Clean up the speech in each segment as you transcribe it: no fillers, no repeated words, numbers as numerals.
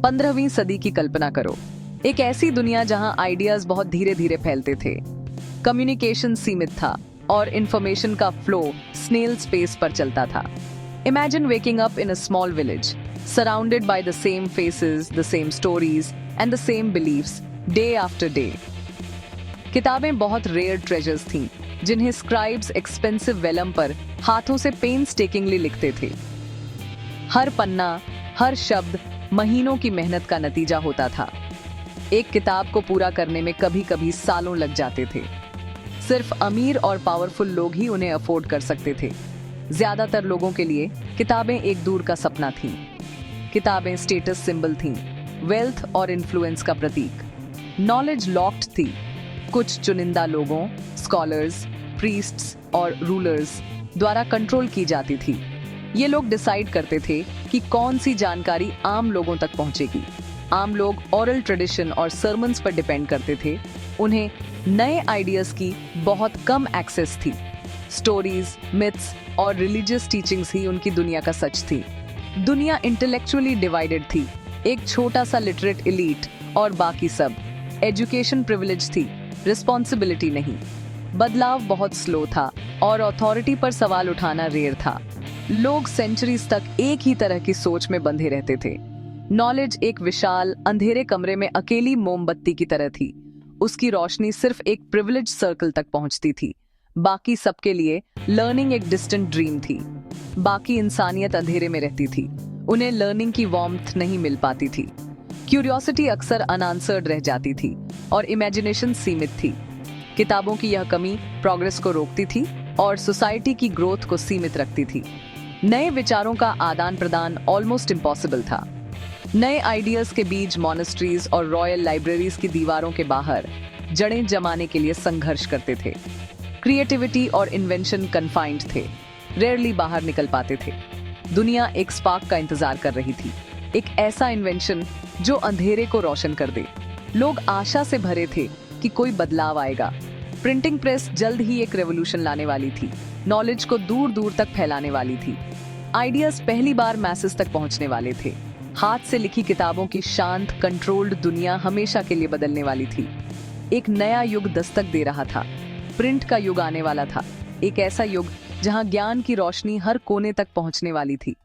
15वीं सदी की कल्पना करो, एक ऐसी दुनिया जहां आइडियाज बहुत धीरे धीरे फैलते थे, कम्युनिकेशन सीमित था और इंफॉर्मेशन का फ्लो स्नेल स्पेस पर चलता था। Imagine waking up in a small village, surrounded by the same faces, the same stories and the same beliefs, day after day. किताबें बहुत रेयर ट्रेजर्स थीं, जिन्हें स्क्राइब्स एक्सपेंसिव वेलम पर हाथों से पेन्सटेकिंगली लिखते थे। हर पन्ना, हर शब्द महीनों की मेहनत का नतीजा होता था। एक किताब को पूरा करने में कभी कभी सालों लग जाते थे। सिर्फ अमीर और पावरफुल लोग ही उन्हें अफोर्ड कर सकते थे। ज्यादातर लोगों के लिए किताबें एक दूर का सपना थीं। किताबें स्टेटस सिंबल थीं, वेल्थ और इन्फ्लुएंस का प्रतीक। नॉलेज लॉक्ड थी, कुछ चुनिंदा लोगों, स्कॉलर्स, प्रीस्ट्स और रूलर्स द्वारा कंट्रोल की जाती थी। ये लोग डिसाइड करते थे कि कौन सी जानकारी आम लोगों तक पहुंचेगी। आम लोग ओरल ट्रेडिशन और सर्मन्स पर डिपेंड करते थे। उन्हें नए आइडियाज की बहुत कम एक्सेस थी। स्टोरीज, मिथ्स और रिलीजियस टीचिंग्स ही उनकी दुनिया का सच थी। दुनिया इंटेलेक्चुअली डिवाइडेड थी, एक छोटा सा लिटरेट एलीट और बाकी सब। एजुकेशन प्रिविलेज थी, रिस्पॉन्सिबिलिटी नहीं। बदलाव बहुत स्लो था और अथॉरिटी पर सवाल उठाना रेयर था। लोग सेंचुरीज तक एक ही तरह की सोच में बंधे रहते थे। नॉलेज एक विशाल अंधेरे कमरे में अकेली मोमबत्ती की तरह थी। उसकी रोशनी सिर्फ एक प्रिविलेज सर्कल तक पहुंचती थी। बाकी सबके लिए लर्निंग एक डिस्टेंट ड्रीम थी। बाकी इंसानियत अंधेरे में रहती थी, उन्हें लर्निंग की वार्मथ नहीं मिल पाती थी। क्यूरियोसिटी अक्सर अनआंसर्ड रह जाती थी और इमेजिनेशन सीमित थी। किताबों की यह कमी प्रोग्रेस को रोकती थी और सोसाइटी की ग्रोथ को सीमित रखती थी। नए विचारों का आदान प्रदान ऑलमोस्ट इम्पॉसिबल था। नए आइडियाज के बीज मॉनेस्ट्रीज और रॉयल लाइब्रेरीज की दीवारों के बाहर जड़ें जमाने के लिए संघर्ष करते थे। क्रिएटिविटी और इन्वेंशन कन्फाइंड थे, रेयरली बाहर निकल पाते थे। दुनिया एक स्पार्क का इंतजार कर रही थी, एक ऐसा इन्वेंशन जो अंधेरे को रोशन कर दे। लोग आशा से भरे थे कि कोई बदलाव आएगा। प्रिंटिंग प्रेस जल्द ही एक रेवोल्यूशन लाने वाली थी, नॉलेज को दूर दूर तक फैलाने वाली थी। आइडियाज पहली बार मैसेज तक पहुंचने वाले थे। हाथ से लिखी किताबों की शांत, कंट्रोल्ड दुनिया हमेशा के लिए बदलने वाली थी। एक नया युग दस्तक दे रहा था। प्रिंट का युग आने वाला था, एक ऐसा युग जहां ज्ञान की रोशनी हर कोने तक पहुंचने वाली थी।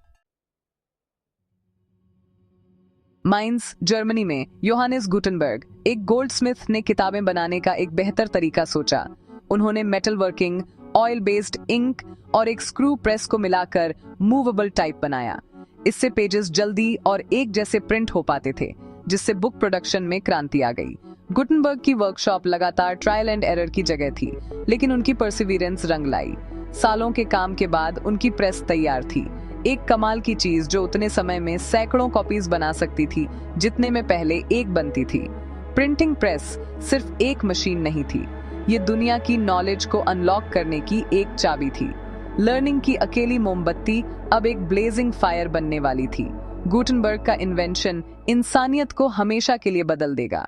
माइंस, जर्मनी में योहानेस गुटेनबर्ग, एक गोल्डस्मिथ, ने किताबें बनाने का एक बेहतर तरीका सोचा। उन्होंने metal working, oil based ink और एक स्क्रू प्रेस को मिलाकर मूवेबल टाइप बनाया। इससे पेजेस जल्दी और एक जैसे प्रिंट हो पाते थे, जिससे बुक प्रोडक्शन में क्रांति आ गई। गुटेनबर्ग की वर्कशॉप लगातार ट्रायल एंड एरर की जगह थी, लेकिन उनकी परसिवियरेंस रंग लाई। सालों के काम के बाद उनकी प्रेस तैयार थी, एक कमाल की चीज जो उतने समय में सैकड़ों कॉपीज बना सकती थी, जितने में पहले एक बनती थी। प्रिंटिंग प्रेस सिर्फ एक मशीन नहीं थी, ये दुनिया की नॉलेज को अनलॉक करने की एक चाबी थी। लर्निंग की अकेली मोमबत्ती अब एक ब्लेजिंग फायर बनने वाली थी। गुटेनबर्ग का इन्वेंशन इंसानियत को हमेशा के लिए बदल देगा।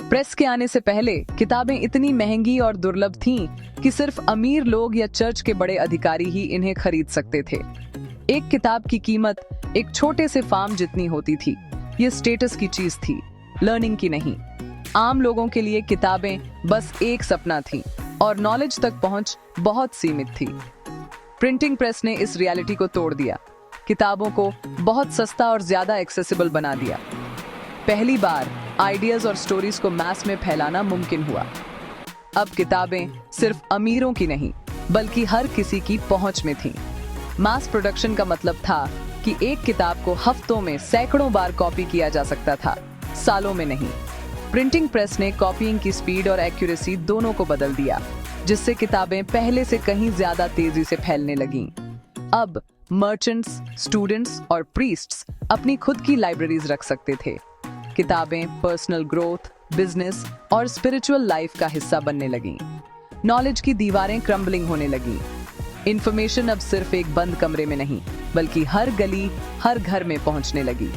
प्रेस के आने से पहले किताबें इतनी महंगी और दुर्लभ थीं कि सिर्फ अमीर लोग या चर्च के बड़े अधिकारी ही इन्हें खरीद सकते थे। एक किताब की कीमत एक छोटे से फार्म जितनी होती थी। ये स्टेटस की चीज थी, लर्निंग की नहीं। आम लोगों के लिए किताबें बस एक सपना थी और नॉलेज तक पहुंच बहुत सीमित थी। प्रिंटिंग प्रेस ने इस रियलिटी को तोड़ दिया, किताबों को बहुत सस्ता और ज्यादा एक्सेसिबल बना दिया। पहली बार आइडियाज और स्टोरीज को मैस में फैलाना मुमकिन हुआ। अब किताबें सिर्फ अमीरों की नहीं, बल्कि हर किसी की पहुंच में थीं। मास प्रोडक्शन का मतलब था कि एक किताब को हफ्तों में सैकड़ों बार कॉपी किया जा सकता था, सालों में नहीं। प्रिंटिंग प्रेस ने कॉपीइंग की स्पीड और एक्यूरेसी दोनों को बदल दिया, जिससे किताबें पहले से कहीं ज्यादा तेजी से फैलने लगीं। अब मर्चेंट्स, स्टूडेंट्स और प्रीस्ट्स अपनी खुद की लाइब्रेरीज रख सकते थे। किताबें पर्सनल ग्रोथ, बिजनेस और स्पिरिचुअल लाइफ का हिस्सा बनने लगीं। नॉलेज की दीवारें क्रम्बलिंग होने लगीं। इंफॉर्मेशन अब सिर्फ एक बंद कमरे में नहीं, बल्कि हर गली, हर घर में पहुंचने लगी।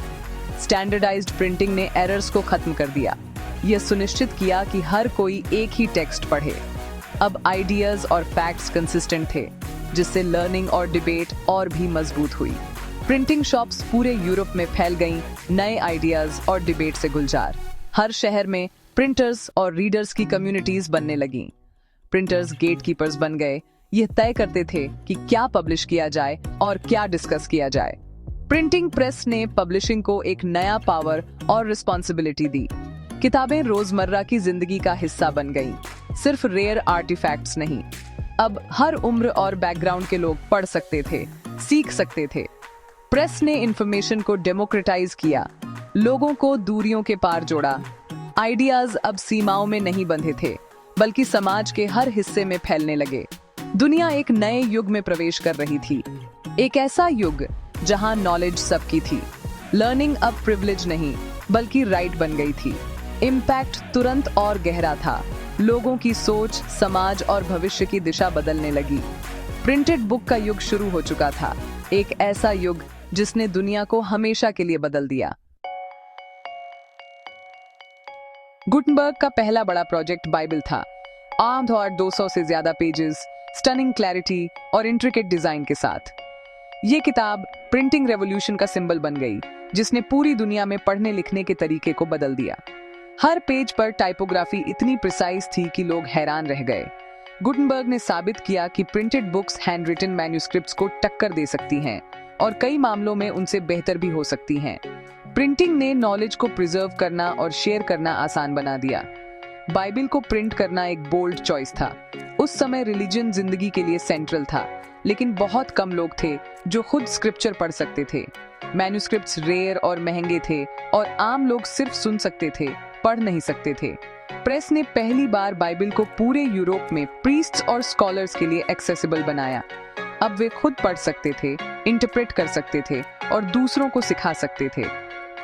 स्टैंडर्डाइज्ड प्रिंटिंग ने एरर्स को खत्म कर दिया। यह सुनिश्चित किया कि हर कोई एक ही टेक्स्ट पढ़े। अब आइडियाज और फैक्ट्स कंसिस्टेंट थे, जिससे लर्निंग और डिबेट और भी मजबूत हुई। प्रिंटिंग शॉप्स पूरे यूरोप में फैल गईं, नए आइडियाज और डिबेट से गुलजार। हर शहर में प्रिंटर्स और रीडर्स की कम्युनिटीज बनने लगीं। प्रिंटर्स गेटकीपर्स बन गए, यह तय करते थे कि क्या पब्लिश किया जाए और क्या डिस्कस किया जाए। प्रिंटिंग प्रेस ने पब्लिशिंग को एक नया पावर और रिस्पॉन्सिबिलिटी दी। किताबें रोजमर्रा की जिंदगी का हिस्सा बन गईं, सिर्फ रेयर आर्टिफैक्ट्स नहीं। अब हर उम्र और बैकग्राउंड के लोग पढ़ सकते थे, सीख सकते थे। प्रेस ने इंफॉर्मेशन को डेमोक्रेटाइज किया, लोगों को दूरियों के पार जोड़ा। आइडियाज अब सीमाओं में नहीं बंधे थे, बल्कि समाज के हर हिस्से में फैलने लगे। दुनिया एक नए युग में प्रवेश कर रही थी, एक ऐसा युग जहां नॉलेज सबकी थी। लर्निंग अब प्रिविलेज नहीं, बल्कि राइट बन गई थी। इम्पैक्ट तुरंत और गहरा था। लोगों की सोच, समाज और भविष्य की दिशा बदलने लगी। प्रिंटेड बुक का युग शुरू हो चुका था, एक ऐसा युग जिसने दुनिया को हमेशा के लिए बदल दिया। गुटनबर्ग का पहला बड़ा प्रोजेक्ट बाइबल था। आर्म्ड और 200 से ज्यादा पेजेस, स्टनिंग क्लैरिटी और इंट्रिकेट डिजाइन के साथ। ये किताब प्रिंटिंग रेवोल्यूशन का सिंबल बन गई, जिसने पूरी दुनिया में पढ़ने लिखने के तरीके को बदल दिया। हर पेज पर टाइपोग्राफी इतनी प्रिसाइज थी कि लोग हैरान रह गए। गुटनबर्ग ने साबित किया कि printed books handwritten manuscripts को टक्कर दे सकती हैं और कई मामलों में उनसे बेहतर भी हो सकती हैं। प्रिंटिंग ने नॉलेज को प्रिजर्व करना और शेयर करना आसान बना दिया। बाइबल को प्रिंट करना एक बोल्ड चॉइस था। उस समय रिलीजन जिंदगी के लिए सेंट्रल था, लेकिन बहुत कम लोग थे जो खुद स्क्रिप्चर पढ़ सकते थे। मैन्युस्क्रिप्ट्स रेयर और महंगे थे और आम लोग सिर्फ सुन सकते थे, पढ़ नहीं सकते थे। प्रेस ने पहली बार बाइबल को पूरे यूरोप में प्रीस्ट्स और स्कॉलर्स के लिए एक्सेसिबल बनाया। अब वे खुद पढ़ सकते थे, इंटरप्रेट कर सकते थे और दूसरों को सिखा सकते थे।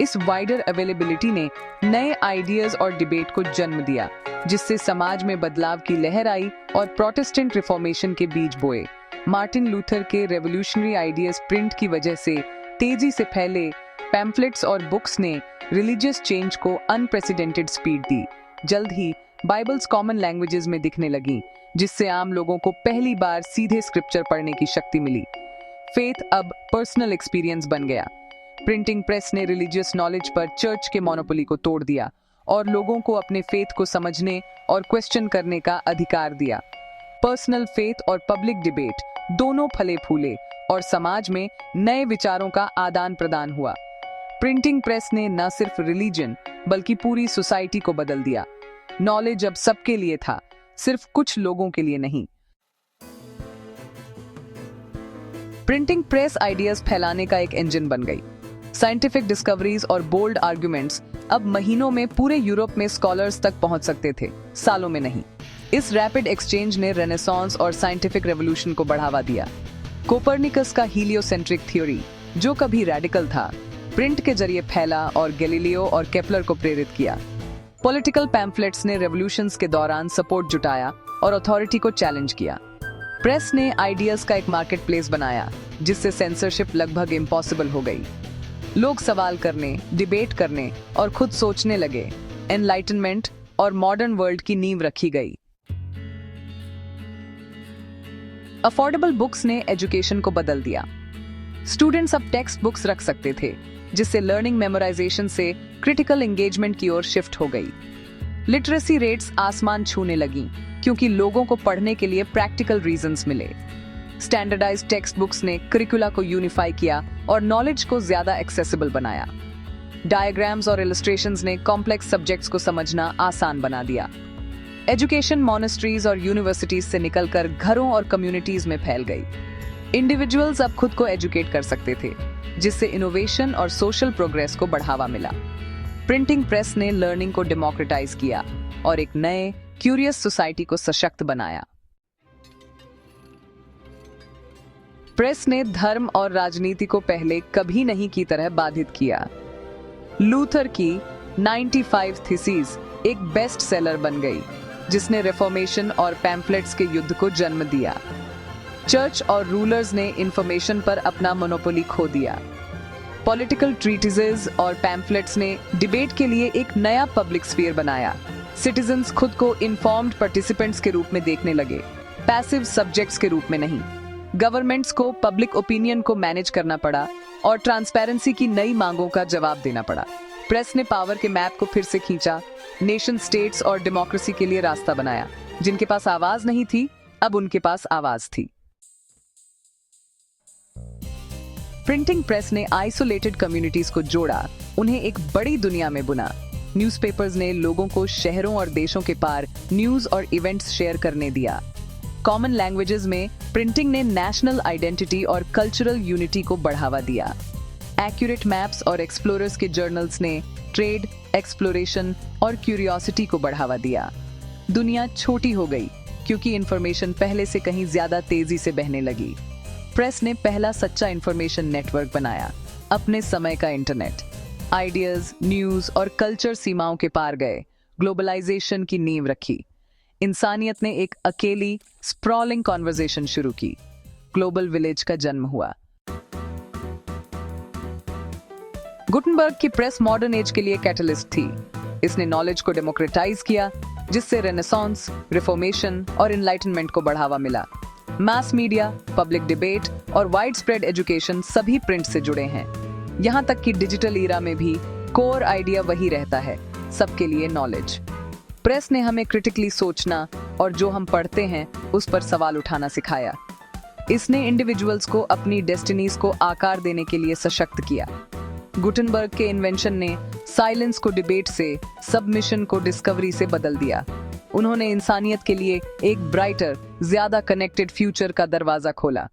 इस वाइडर अवेलेबिलिटी ने नए आइडियाज और डिबेट को जन्म दिया, जिससे समाज में बदलाव की लहर आई और प्रोटेस्टेंट रिफॉर्मेशन के बीज बोए। मार्टिन लूथर के रेवोल्यूशनरी आइडियाज प्रिंट की वजह से तेजी से फैले। पैम्फलेट्स और बुक्स ने रिलीजियस चेंज को अनप्रेसिडेंटेड स्पीड दी। जल्द ही बाइबल्स कॉमन लैंग्वेजेस में दिखने लगी, जिससे आम लोगों को पहली बार सीधे स्क्रिप्चर पढ़ने की शक्ति मिली। फेथ अब पर्सनल एक्सपीरियंस बन गया। प्रिंटिंग प्रेस ने रिलीजियस नॉलेज पर चर्च के मोनोपोली को तोड़ दिया और लोगों को अपने फेथ को समझने और क्वेश्चन करने का अधिकार दिया। पर्सनल फेथ और पब्लिक डिबेट दोनों फले फूले और समाज में नए विचारों का आदान प्रदान हुआ। प्रिंटिंग प्रेस ने न सिर्फ रिलीजन बल्कि पूरी सोसाइटी को बदल दिया। नॉलेज अब सबके लिए था, सिर्फ कुछ लोगों के लिए नहीं। प्रिंटिंग प्रेस आइडियाज फैलाने का एक इंजन बन गई। साइंटिफिक डिस्कवरीज और बोल्ड आर्गुमेंट्स अब महीनों में पूरे यूरोप में स्कॉलर्स तक पहुंच सकते थे, सालों में नहीं। इस रैपिड एक्सचेंज ने रेनेसांस और साइंटिफिक रेवोल्यूशन को बढ़ावा दिया। कोपरनिकस का हीलियोसेंट्रिक थ्योरी, जो कभी रेडिकल था, प्रिंट के जरिए फैला और गैलीलियो और केपलर को प्रेरित किया। पॉलिटिकल पैम्फलेट्स ने रेवोल्यूशंस के दौरान सपोर्ट जुटाया और अथॉरिटी को चैलेंज किया। प्रेस ने आइडियाज का एक मार्केट प्लेस बनाया, जिससे सेंसरशिप लगभग इम्पॉसिबल हो गई। लोग सवाल करने, डिबेट करने और खुद सोचने लगे। एनलाइटनमेंट और मॉडर्न वर्ल्ड की नींव रखी गई। अफोर्डेबल बुक्स ने एजुकेशन को बदल दिया। स्टूडेंट्स अब टेक्स्ट बुक्स रख सकते थे, जिससे लर्निंग मेमोराइजेशन से क्रिटिकल एंगेजमेंट की ओर शिफ्ट हो गई। लिटरेसी रेट्स आसमान छूने लगी, क्योंकि लोगों को पढ़ने के लिए प्रैक्टिकल रीजंस मिले। स्टैंडर्डाइज्ड टेक्स्ट बुक्स ने करिकुला को यूनिफाई किया और नॉलेज को ज्यादा एक्सेसिबल बनाया। डायग्राम्स और इलस्ट्रेशंस ने कॉम्प्लेक्स सब्जेक्ट्स को समझना आसान बना दिया। एजुकेशन मॉनेस्ट्रीज और यूनिवर्सिटीज से निकलकर घरों और कम्युनिटीज में फैल गई। इंडिविजुअल्स अब खुद को एजुकेट कर सकते थे, जिससे इनोवेशन और सोशल प्रोग्रेस को बढ़ावा मिला। प्रिंटिंग प्रेस ने लर्निंग को डेमोक्रेटाइज किया और एक नए क्यूरियस सोसाइटी को सशक्त बनाया। प्रेस ने धर्म और राजनीति को पहले कभी नहीं की तरह बाधित किया। लूथर की 95 थीसिस एक बेस्ट सेलर बन गई, जिसने रिफॉर्मेशन और पैम्फलेट्स के युद्ध को जन्म दिया। चर्च और रूलर्स ने इंफॉर्मेशन पर अपना मोनोपोली खो दिया। पॉलिटिकल ट्रीटिसेस और पैम्फलेट्स ने डिबेट के लिए एक नया पब्लिक स्फीयर बनाया। सिटीजन्स खुद को इन्फॉर्म्ड पार्टिसिपेंट्स के रूप में देखने लगे, पैसिव सब्जेक्ट्स के रूप में नहीं। गवर्नमेंट्स को पब्लिक ओपिनियन को मैनेज करना पड़ा और ट्रांसपेरेंसी की नई मांगों का जवाब देना पड़ा। प्रेस ने पावर के मैप को फिर से खींचा, नेशन स्टेट्स और डेमोक्रेसी के लिए रास्ता बनाया। जिनके पास आवाज नहीं थी, अब उनके पास आवाज थी। प्रिंटिंग प्रेस ने आइसोलेटेड कम्युनिटीज को जोड़ा, उन्हें एक बड़ी दुनिया में बुना। न्यूज़पेपर्स ने लोगों को शहरों और देशों के पार न्यूज और इवेंट्स शेयर करने दिया। कॉमन लैंग्वेजेस में प्रिंटिंग ने नेशनल आइडेंटिटी और कल्चरल यूनिटी को बढ़ावा दिया। एक्यूरेट मैप्स और एक्सप्लोरर्स के जर्नल्स ने ट्रेड, एक्सप्लोरेशन और क्यूरियोसिटी को बढ़ावा दिया। दुनिया छोटी हो गई क्योंकि इंफॉर्मेशन पहले से कहीं ज्यादा तेजी से बहने लगी। प्रेस ने पहला सच्चा इंफॉर्मेशन नेटवर्क बनाया, अपने समय का इंटरनेट। आइडियाज, न्यूज और कल्चर सीमाओं के पार गए, ग्लोबलाइजेशन की नींव रखी। इंसानियत ने एक अकेली स्प्रॉलिंग कॉन्वर्सेशन शुरू की। ग्लोबल विलेज का जन्म हुआ। गुटनबर्ग की प्रेस मॉडर्न एज के लिए कैटलिस्ट थी। इसने नॉलेज को डेमोक्रेटाइज किया, जिससे रेनेसांस, रिफॉर्मेशन और एनलाइटनमेंट को बढ़ावा मिला। मास मीडिया, पब्लिक डिबेट और वाइड स्प्रेड एजुकेशन सभी प्रिंट से जुड़े हैं। यहाँ तक कि डिजिटल ईरा में भी कोर आइडिया वही रहता है, सबके लिए नॉलेज। प्रेस ने हमें क्रिटिकली सोचना और जो हम पढ़ते हैं उस पर सवाल उठाना सिखाया। इसने इंडिविजुअल्स को अपनी डेस्टिनीज को आकार देने के लिए सशक्त किया। गुटनबर्ग के इन्वेंशन ने साइलेंस को डिबेट से, सबमिशन को डिस्कवरी से बदल दिया। उन्होंने इंसानियत के लिए एक ब्राइटर, ज्यादा कनेक्टेड फ्यूचर का दरवाजा खोला।